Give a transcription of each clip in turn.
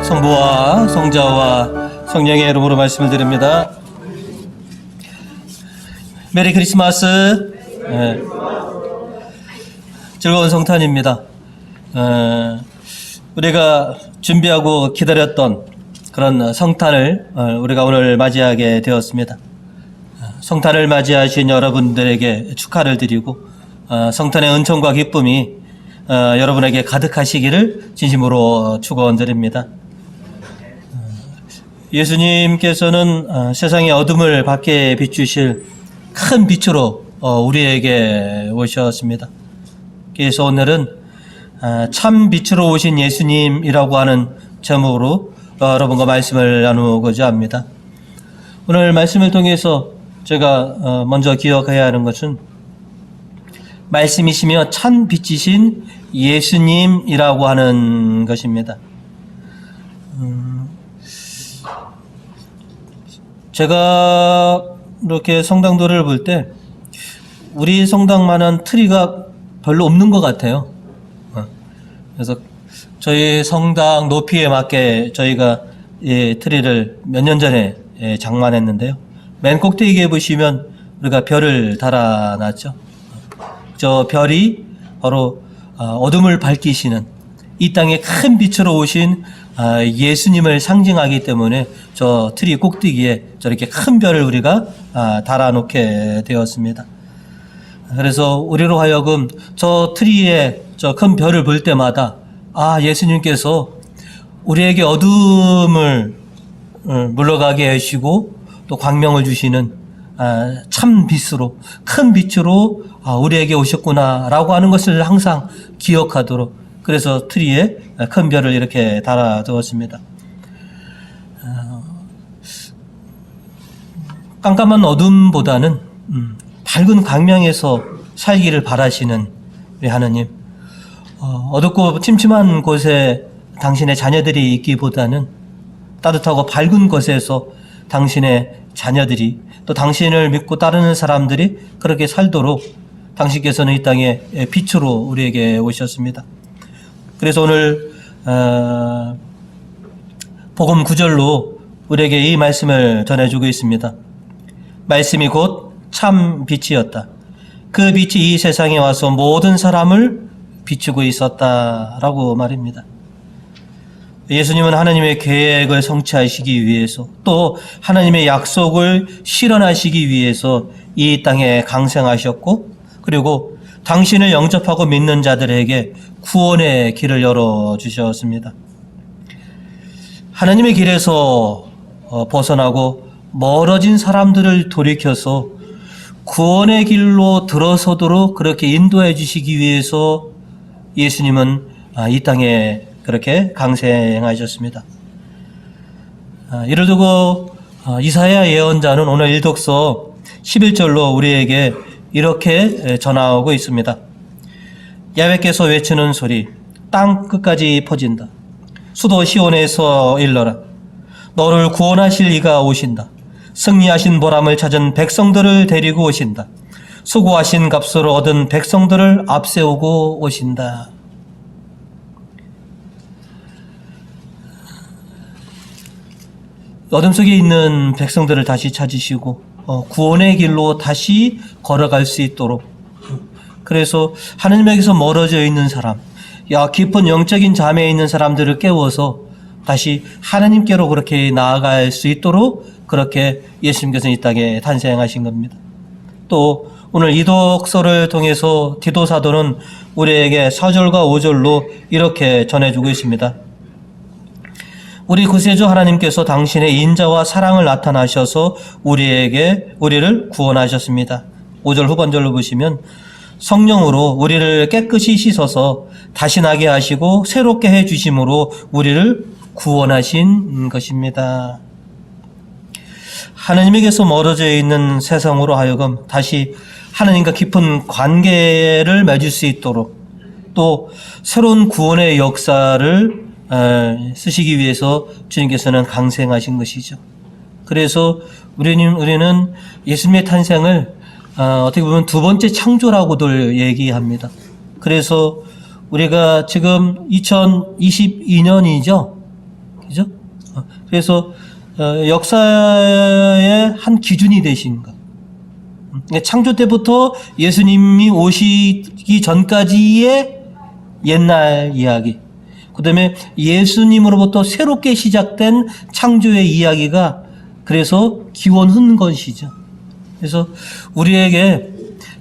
성부와 성자와 성령의 이름으로 말씀을 드립니다. 메리 크리스마스. 즐거운 성탄입니다. 우리가 준비하고 기다렸던 그런 성탄을 우리가 오늘 맞이하게 되었습니다. 성탄을 맞이하신 여러분들에게 축하를 드리고 성탄의 은총과 기쁨이 여러분에게 가득하시기를 진심으로 축원드립니다. 예수님께서는 세상의 어둠을 밝게 비추실 큰 빛으로 우리에게 오셨습니다. 그래서 오늘은 참 빛으로 오신 예수님이라고 하는 제목으로 여러분과 말씀을 나누고자 합니다. 오늘 말씀을 통해서 제가 먼저 기억해야 하는 것은 말씀이시며 참 빛이신 예수님이라고 하는 것입니다. 제가 이렇게 성당도를 볼 때 우리 성당만한 트리가 별로 없는 것 같아요. 그래서 저희 성당 높이에 맞게 저희가 이 트리를 몇 년 전에 장만했는데요. 맨 꼭대기에 보시면 우리가 별을 달아놨죠. 저 별이 바로 어둠을 밝히시는 이 땅에 큰 빛으로 오신 예수님을 상징하기 때문에 저 트리 꼭대기에 저렇게 큰 별을 우리가 달아놓게 되었습니다. 그래서 우리로 하여금 저 트리에 저 큰 별을 볼 때마다 예수님께서 우리에게 어둠을 물러가게 하시고 또 광명을 주시는 참 빛으로 큰 빛으로 우리에게 오셨구나라고 하는 것을 항상 기억하도록 그래서 트리에 큰 별을 이렇게 달아두었습니다. 깜깜한 어둠보다는 밝은 광명에서 살기를 바라시는 우리 하느님, 어둡고 침침한 곳에 당신의 자녀들이 있기보다는 따뜻하고 밝은 곳에서 당신의 자녀들이 또 당신을 믿고 따르는 사람들이 그렇게 살도록 당신께서는 이 땅에 빛으로 우리에게 오셨습니다. 그래서 오늘 복음 9절로 우리에게 이 말씀을 전해주고 있습니다. 말씀이 곧 참 빛이었다. 그 빛이 이 세상에 와서 모든 사람을 비추고 있었다라고 말입니다. 예수님은 하나님의 계획을 성취하시기 위해서 또 하나님의 약속을 실현하시기 위해서 이 땅에 강생하셨고 그리고 당신을 영접하고 믿는 자들에게 구원의 길을 열어주셨습니다. 하나님의 길에서 벗어나고 멀어진 사람들을 돌이켜서 구원의 길로 들어서도록 그렇게 인도해 주시기 위해서 예수님은 이 땅에 그렇게 강생하셨습니다. 이를 두고 이사야 예언자는 오늘 일독서 11절로 우리에게 이렇게 전하고 있습니다. 야훼께서 외치는 소리 땅 끝까지 퍼진다. 수도 시온에서 일러라. 너를 구원하실 이가 오신다. 승리하신 보람을 찾은 백성들을 데리고 오신다. 수고하신 값으로 얻은 백성들을 앞세우고 오신다. 어둠 속에 있는 백성들을 다시 찾으시고 구원의 길로 다시 걸어갈 수 있도록 그래서 하나님에게서 멀어져 있는 사람, 깊은 영적인 잠에 있는 사람들을 깨워서 다시 하나님께로 그렇게 나아갈 수 있도록 그렇게 예수님께서 이 땅에 탄생하신 겁니다. 또 오늘 이독서를 통해서 디도 사도는 우리에게 4절과 5절로 이렇게 전해주고 있습니다. 우리 구세주 하나님께서 당신의 인자와 사랑을 나타나셔서 우리를 구원하셨습니다. 5절 후반절로 보시면 성령으로 우리를 깨끗이 씻어서 다시 나게 하시고 새롭게 해주심으로 우리를 구원하신 것입니다. 하나님에게서 멀어져 있는 세상으로 하여금 다시 하나님과 깊은 관계를 맺을 수 있도록 또 새로운 구원의 역사를 쓰시기 위해서 주님께서는 강생하신 것이죠. 그래서 우리는 예수님의 탄생을 어떻게 보면 두 번째 창조라고들 얘기합니다. 그래서 우리가 지금 2022년이죠. 그죠? 그래서 역사의 한 기준이 되신 것. 창조 때부터 예수님이 오시기 전까지의 옛날 이야기, 그 다음에 예수님으로부터 새롭게 시작된 창조의 이야기가 그래서 기원한 것이죠. 그래서 우리에게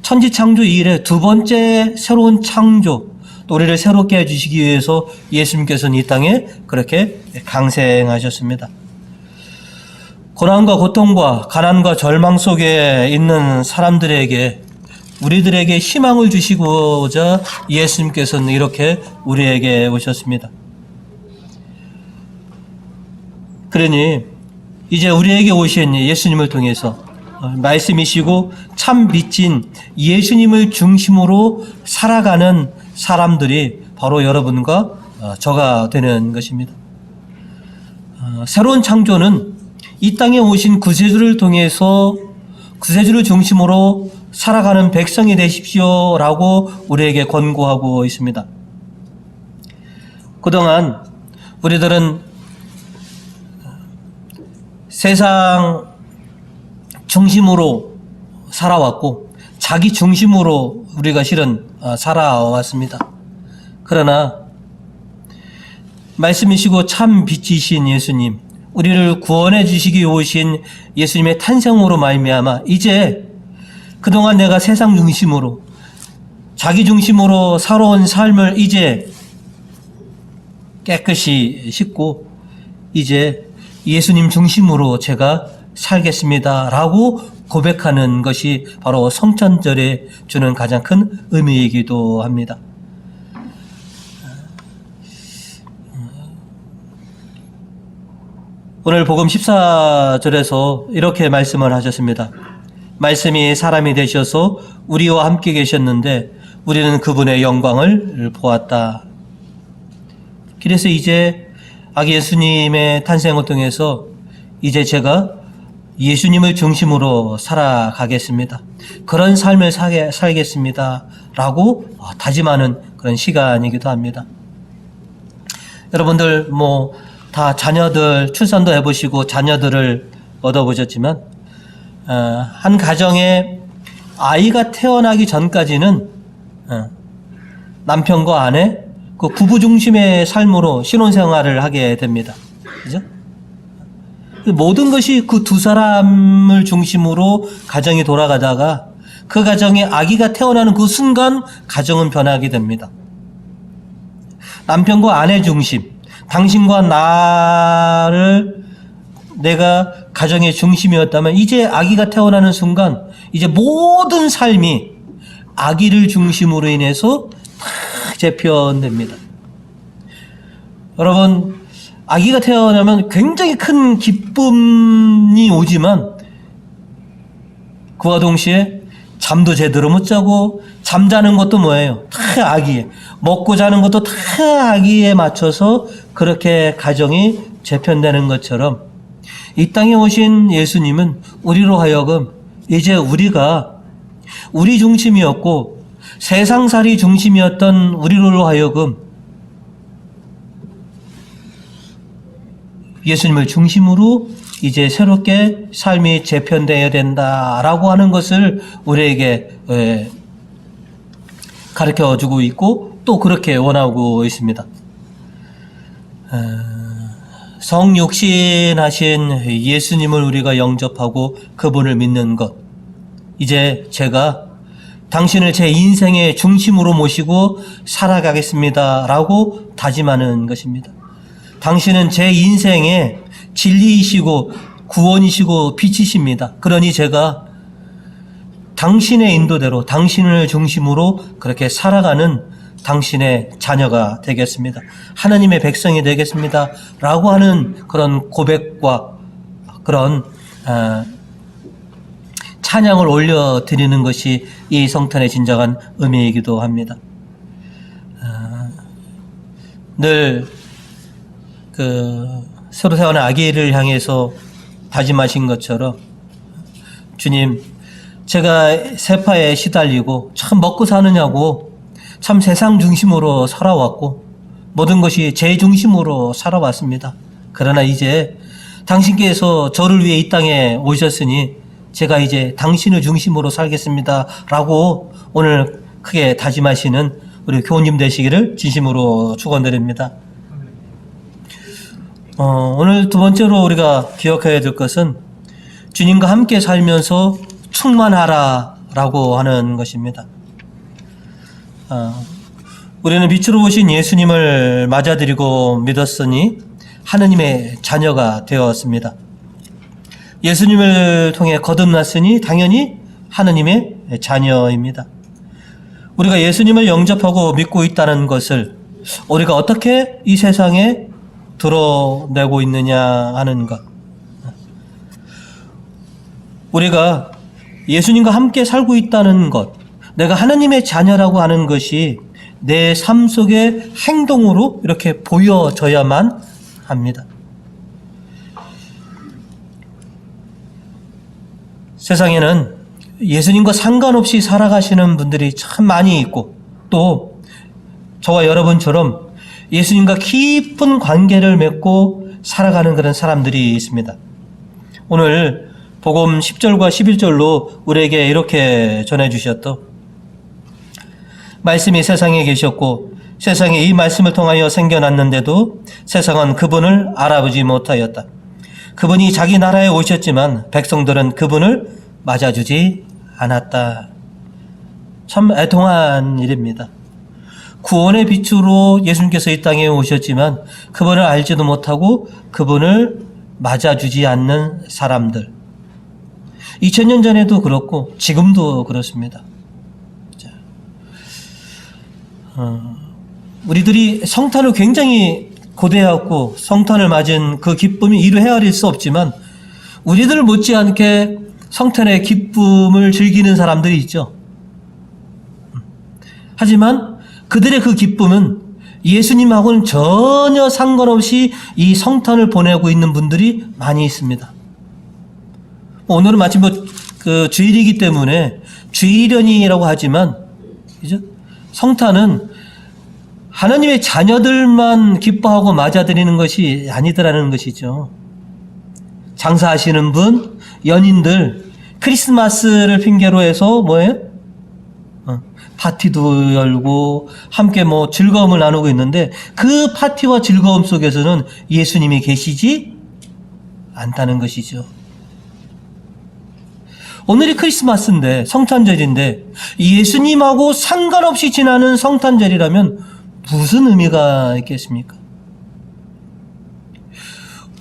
천지창조 이래 두 번째 새로운 창조, 또 우리를 새롭게 해주시기 위해서 예수님께서는 이 땅에 그렇게 강생하셨습니다. 고난과 고통과 가난과 절망 속에 있는 사람들에게, 우리들에게 희망을 주시고자 예수님께서는 이렇게 우리에게 오셨습니다. 그러니 이제 우리에게 오신 예수님을 통해서 말씀이시고 참 빛인 예수님을 중심으로 살아가는 사람들이 바로 여러분과 저가 되는 것입니다. 새로운 창조는 이 땅에 오신 구세주를 통해서 구세주를 중심으로 살아가는 백성이 되십시오라고 우리에게 권고하고 있습니다. 그동안 우리들은 세상 중심으로 살아왔고 자기 중심으로 우리가 실은 살아왔습니다. 그러나 말씀이시고 참 빛이신 예수님, 우리를 구원해 주시기 오신 예수님의 탄생으로 말미암아 이제 그동안 내가 세상 중심으로 자기 중심으로 살아온 삶을 이제 깨끗이 씻고 이제 예수님 중심으로 제가 살겠습니다 라고 고백하는 것이 바로 성천절에 주는 가장 큰 의미이기도 합니다. 오늘 복음 14절에서 이렇게 말씀을 하셨습니다. 말씀이 사람이 되셔서 우리와 함께 계셨는데 우리는 그분의 영광을 보았다. 그래서 이제 아기 예수님의 탄생을 통해서 이제 제가 예수님을 중심으로 살아가겠습니다. 그런 삶을 살겠습니다. 라고 다짐하는 그런 시간이기도 합니다. 여러분들 다 자녀들 출산도 해보시고 자녀들을 얻어보셨지만 한 가정에 아이가 태어나기 전까지는 남편과 아내 그 부부 중심의 삶으로 신혼생활을 하게 됩니다. 그죠? 모든 것이 그 두 사람을 중심으로 가정이 돌아가다가 그 가정에 아기가 태어나는 그 순간 가정은 변하게 됩니다. 남편과 아내 중심, 당신과 나를 내가 가정의 중심이었다면 이제 아기가 태어나는 순간 이제 모든 삶이 아기를 중심으로 인해서 다 재편됩니다. 여러분, 아기가 태어나면 굉장히 큰 기쁨이 오지만 그와 동시에 잠도 제대로 못 자고 잠자는 것도 뭐예요? 다 아기에. 먹고 자는 것도 다 아기에 맞춰서 그렇게 가정이 재편되는 것처럼 이 땅에 오신 예수님은 우리로 하여금 이제 우리가 우리 중심이었고 세상살이 중심이었던 우리로 하여금 예수님을 중심으로 이제 새롭게 삶이 재편되어야 된다라고 하는 것을 우리에게 가르쳐주고 있고 또 그렇게 원하고 있습니다. 성육신하신 예수님을 우리가 영접하고 그분을 믿는 것, 이제 제가 당신을 제 인생의 중심으로 모시고 살아가겠습니다 라고 다짐하는 것입니다. 당신은 제 인생의 진리이시고 구원이시고 빛이십니다. 그러니 제가 당신의 인도대로 당신을 중심으로 그렇게 살아가는 당신의 자녀가 되겠습니다. 하나님의 백성이 되겠습니다. 라고 하는 그런 고백과 그런 찬양을 올려드리는 것이 이 성탄의 진정한 의미이기도 합니다. 늘 새로 태어난 아기를 향해서 다짐하신 것처럼 주님, 제가 세파에 시달리고 참 먹고 사느냐고 참 세상 중심으로 살아왔고 모든 것이 제 중심으로 살아왔습니다. 그러나 이제 당신께서 저를 위해 이 땅에 오셨으니 제가 이제 당신을 중심으로 살겠습니다. 라고 오늘 크게 다짐하시는 우리 교우님 되시기를 진심으로 축원드립니다. 오늘 두 번째로 우리가 기억해야 될 것은 주님과 함께 살면서 충만하라 라고 하는 것입니다. 우리는 빛으로 오신 예수님을 맞아들이고 믿었으니 하느님의 자녀가 되었습니다. 예수님을 통해 거듭났으니 당연히 하느님의 자녀입니다. 우리가 예수님을 영접하고 믿고 있다는 것을 우리가 어떻게 이 세상에 드러내고 있느냐 하는 것. 우리가 예수님과 함께 살고 있다는 것, 내가 하나님의 자녀라고 하는 것이 내 삶 속의 행동으로 이렇게 보여져야만 합니다. 세상에는 예수님과 상관없이 살아가시는 분들이 참 많이 있고, 또 저와 여러분처럼 예수님과 깊은 관계를 맺고 살아가는 그런 사람들이 있습니다. 오늘 복음 10절과 11절로 우리에게 이렇게 전해주셨도, 말씀이 세상에 계셨고 세상에 이 말씀을 통하여 생겨났는데도 세상은 그분을 알아보지 못하였다. 그분이 자기 나라에 오셨지만 백성들은 그분을 맞아주지 않았다. 참 애통한 일입니다. 구원의 빛으로 예수님께서 이 땅에 오셨지만 그분을 알지도 못하고 그분을 맞아주지 않는 사람들. 2000년 전에도 그렇고 지금도 그렇습니다. 우리들이 성탄을 굉장히 고대하고 성탄을 맞은 그 기쁨이 이루 헤아릴 수 없지만 우리들 못지않게 성탄의 기쁨을 즐기는 사람들이 있죠. 하지만 그들의 그 기쁨은 예수님하고는 전혀 상관없이 이 성탄을 보내고 있는 분들이 많이 있습니다. 오늘은 마침 그 주일이기 때문에 주일연이라고 하지만, 그죠? 성탄은 하나님의 자녀들만 기뻐하고 맞아들이는 것이 아니더라는 것이죠. 장사하시는 분, 연인들, 크리스마스를 핑계로 해서 뭐예요? 파티도 열고 함께 즐거움을 나누고 있는데 그 파티와 즐거움 속에서는 예수님이 계시지 않다는 것이죠. 오늘이 크리스마스인데, 성탄절인데 예수님하고 상관없이 지나는 성탄절이라면 무슨 의미가 있겠습니까?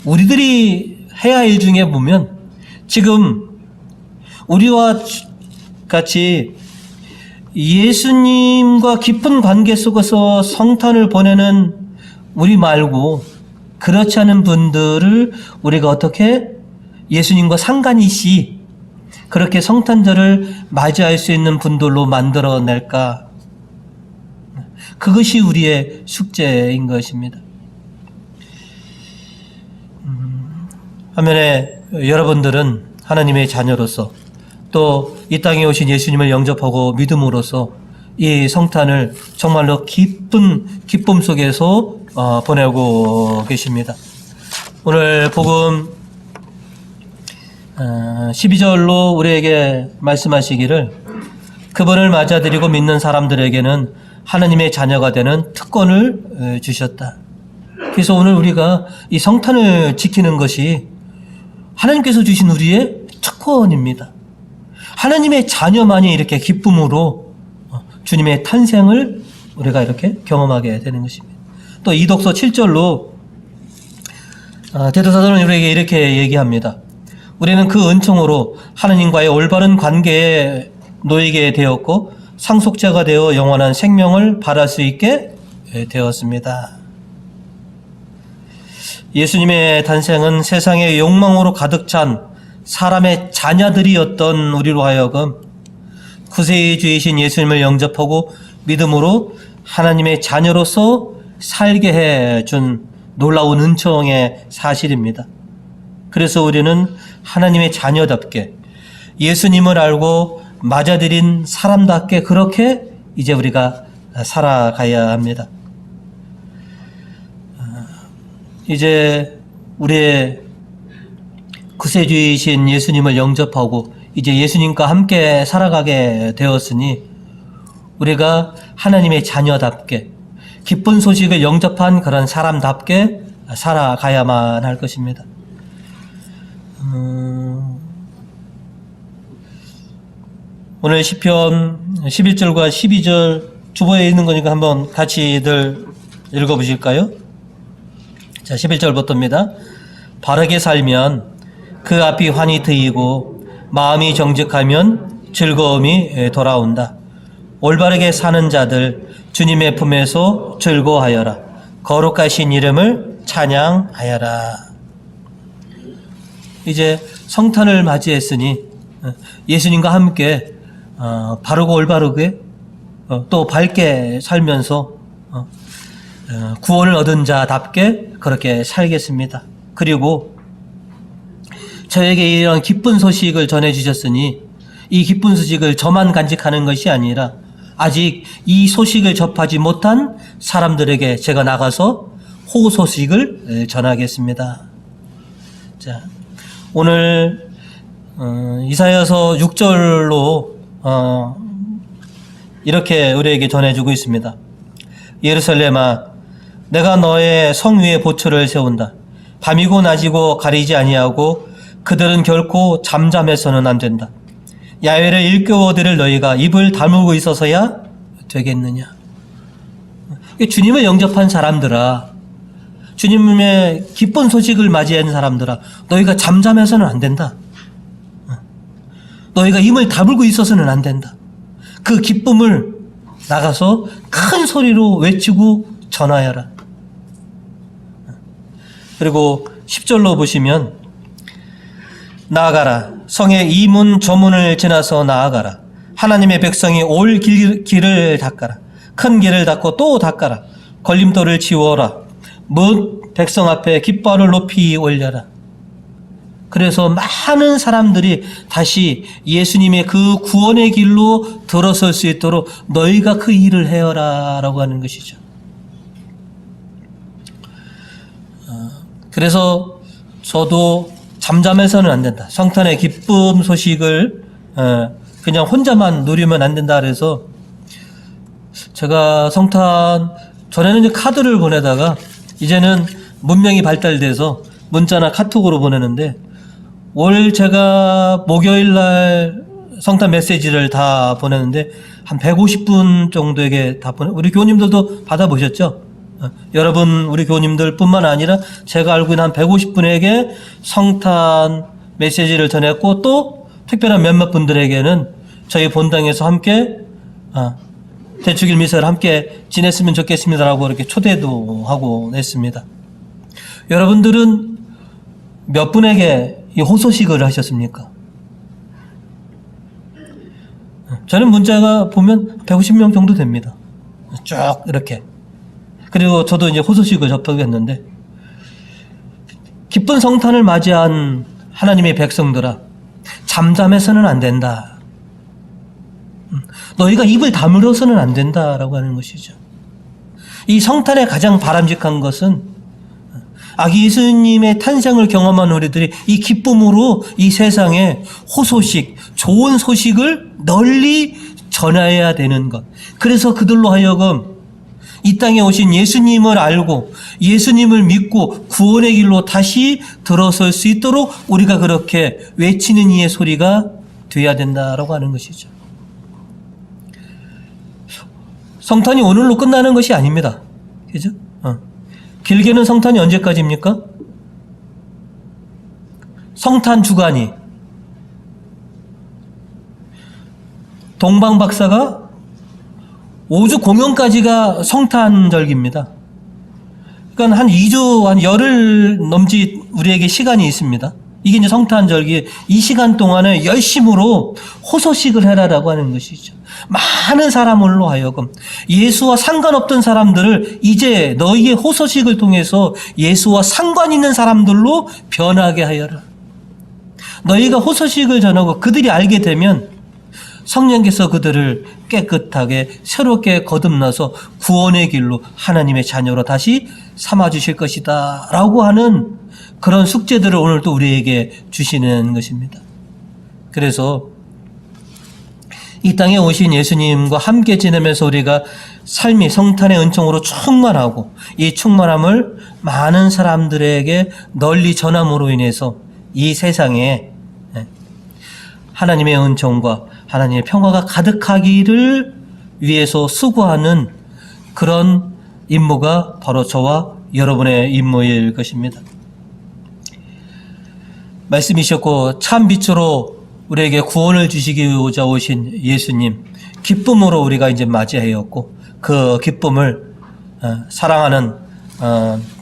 우리들이 해야 할 일 중에 보면 지금 우리와 같이 예수님과 깊은 관계 속에서 성탄을 보내는 우리 말고 그렇지 않은 분들을 우리가 어떻게 예수님과 상관이시 그렇게 성탄절을 맞이할 수 있는 분들로 만들어낼까? 그것이 우리의 숙제인 것입니다. 반면에 여러분들은 하나님의 자녀로서 또 이 땅에 오신 예수님을 영접하고 믿음으로써 이 성탄을 정말로 기쁨 속에서 보내고 계십니다. 오늘 복음 12절로 우리에게 말씀하시기를 그분을 맞아들이고 믿는 사람들에게는 하나님의 자녀가 되는 특권을 주셨다. 그래서 오늘 우리가 이 성탄을 지키는 것이 하나님께서 주신 우리의 특권입니다. 하나님의 자녀만이 이렇게 기쁨으로 주님의 탄생을 우리가 이렇게 경험하게 되는 것입니다. 또 이독서 7절로 대도사도는 우리에게 이렇게 얘기합니다. 우리는 그 은총으로 하나님과의 올바른 관계에 놓이게 되었고 상속자가 되어 영원한 생명을 받을 수 있게 되었습니다. 예수님의 탄생은 세상의 욕망으로 가득 찬 사람의 자녀들이었던 우리로 하여금 구세주이신 예수님을 영접하고 믿음으로 하나님의 자녀로서 살게 해준 놀라운 은총의 사실입니다. 그래서 우리는 하나님의 자녀답게 예수님을 알고 맞아들인 사람답게 그렇게 이제 우리가 살아가야 합니다. 이제 우리의 구세주이신 예수님을 영접하고 이제 예수님과 함께 살아가게 되었으니 우리가 하나님의 자녀답게 기쁜 소식을 영접한 그런 사람답게 살아가야만 할 것입니다. 오늘 시편 11절과 12절 주보에 있는 거니까 한번 같이들 읽어보실까요? 자, 11절부터입니다. 바르게 살면 그 앞이 환히 트이고 마음이 정직하면 즐거움이 돌아온다. 올바르게 사는 자들 주님의 품에서 즐거워하여라. 거룩하신 이름을 찬양하여라. 이제 성탄을 맞이했으니 예수님과 함께 바르고 올바르게 또 밝게 살면서 구원을 얻은 자답게 그렇게 살겠습니다. 그리고 저에게 이런 기쁜 소식을 전해주셨으니 이 기쁜 소식을 저만 간직하는 것이 아니라 아직 이 소식을 접하지 못한 사람들에게 제가 나가서 호소식을 전하겠습니다. 자, 오늘 이사야서 6절로 이렇게 우리에게 전해주고 있습니다. 예루살렘아, 내가 너의 성 위에 보초를 세운다. 밤이고 낮이고 가리지 아니하고 그들은 결코 잠잠해서는 안 된다. 야훼를 일깨워드릴 너희가 입을 다물고 있어서야 되겠느냐. 주님을 영접한 사람들아, 주님의 기쁜 소식을 맞이한 사람들아, 너희가 잠잠해서는 안 된다. 너희가 입을 다물고 있어서는 안 된다. 그 기쁨을 나가서 큰 소리로 외치고 전하여라. 그리고 10절로 보시면 나아가라. 성의 이 문 저 문을 지나서 나아가라. 하나님의 백성이 올 길을 닦아라. 큰 길을 닦고 또 닦아라. 걸림돌을 치워라. 뭇 백성 앞에 깃발을 높이 올려라. 그래서 많은 사람들이 다시 예수님의 그 구원의 길로 들어설 수 있도록 너희가 그 일을 해여라 라고 하는 것이죠. 그래서 저도 잠잠해서는 안 된다. 성탄의 기쁨 소식을 그냥 혼자만 누리면 안 된다 그래서 제가 성탄 전에는 카드를 보내다가 이제는 문명이 발달돼서 문자나 카톡으로 보내는데 올 제가 목요일 날 성탄 메시지를 다 보내는데 한 150분 정도에게 다 우리 교우님들도 받아보셨죠? 여러분 우리 교우님들 뿐만 아니라 제가 알고 있는 한 150분에게 성탄 메시지를 전했고 또 특별한 몇몇 분들에게는 저희 본당에서 함께 대축일 미사를 함께 지냈으면 좋겠습니다라고 이렇게 초대도 하고 냈습니다. 여러분들은 몇 분에게 이 호소식을 하셨습니까? 저는 문자가 보면 150명 정도 됩니다. 쭉 이렇게. 그리고 저도 이제 호소식을 접하겠는데 기쁜 성탄을 맞이한 하나님의 백성들아, 잠잠해서는 안 된다. 너희가 입을 다물어서는 안 된다라고 하는 것이죠. 이 성탄의 가장 바람직한 것은 아기 예수님의 탄생을 경험한 우리들이 이 기쁨으로 이 세상에 호소식, 좋은 소식을 널리 전해야 되는 것. 그래서 그들로 하여금 이 땅에 오신 예수님을 알고 예수님을 믿고 구원의 길로 다시 들어설 수 있도록 우리가 그렇게 외치는 이의 소리가 돼야 된다라고 하는 것이죠. 성탄이 오늘로 끝나는 것이 아닙니다. 그죠? 길게는 성탄이 언제까지입니까? 성탄 주간이 동방 박사가 5주 공연까지가 성탄절기입니다. 그러니까 한 2주, 한 열흘 넘지 우리에게 시간이 있습니다. 이게 이제 성탄절기, 이 시간 동안에 열심으로 호소식을 해라라고 하는 것이죠. 많은 사람으로 하여금 예수와 상관없던 사람들을 이제 너희의 호소식을 통해서 예수와 상관 있는 사람들로 변하게 하여라. 너희가 호소식을 전하고 그들이 알게 되면 성령께서 그들을 깨끗하게 새롭게 거듭나서 구원의 길로 하나님의 자녀로 다시 삼아주실 것이다 라고 하는 그런 숙제들을 오늘 또 우리에게 주시는 것입니다. 그래서 이 땅에 오신 예수님과 함께 지내면서 우리가 삶이 성탄의 은총으로 충만하고 이 충만함을 많은 사람들에게 널리 전함으로 인해서 이 세상에 하나님의 은총과 하나님의 평화가 가득하기를 위해서 수고하는 그런 임무가 바로 저와 여러분의 임무일 것입니다. 말씀이셨고 참 빛으로 우리에게 구원을 주시고자 오신 예수님, 기쁨으로 우리가 이제 맞이하였고 그 기쁨을 사랑하는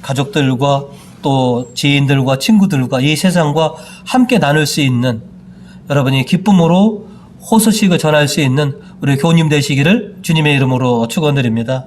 가족들과 또 지인들과 친구들과 이 세상과 함께 나눌 수 있는, 여러분이 기쁨으로 호소식을 전할 수 있는 우리 교우님 되시기를 주님의 이름으로 축원드립니다.